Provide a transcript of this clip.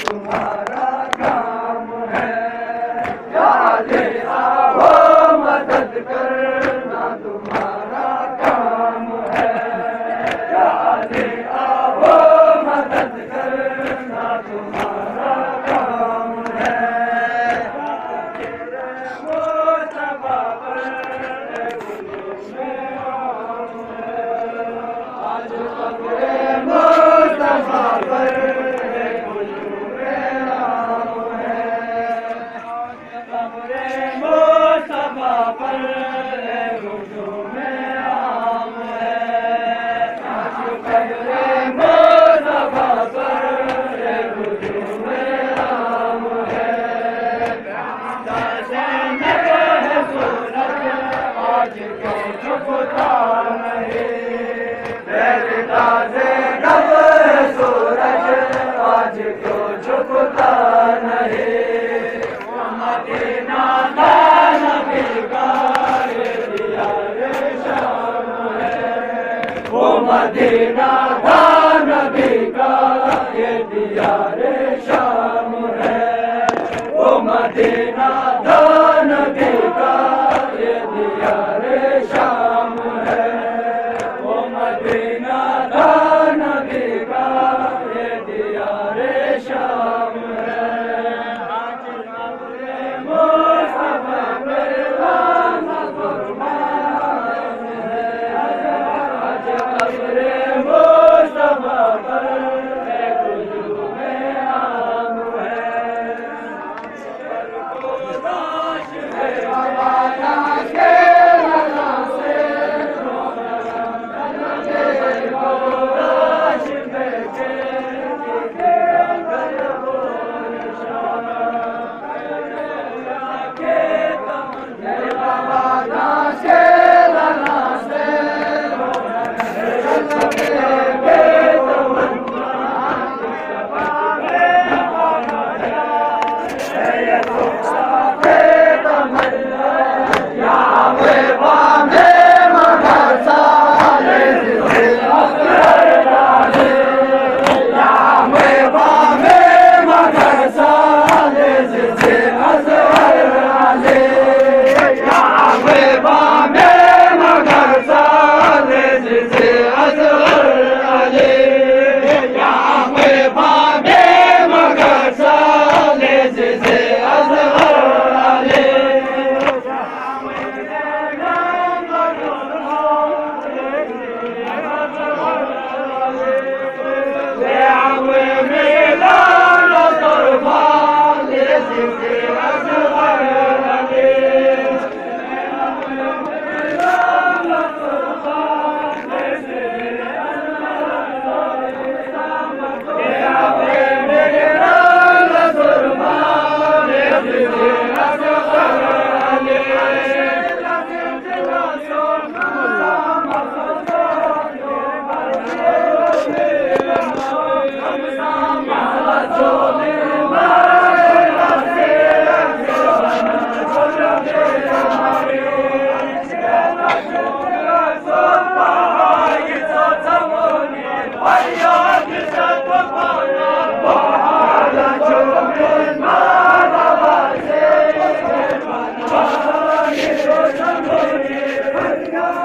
تمہارا کام ہے، یاد آؤ مدد کرنا تمہارا کام ہے، یاد آؤ مدد کرنا تمہارا کام ہے، مصطفیٰ پر آج فخر مصطفیٰ پر ہجوم عام ہے، فخر مصطفیٰ پر ہجوم عام ہے، آج فخر مصطفیٰ پر ہجوم عام ہے، زینب ہے سورج آج کیوں چھپتا نہیں، زینب ہے سورج آج کیوں چھپتا نہیں، وہ مدینہ کا نبی کا یہ دیار شام ہے، وہ مدینہ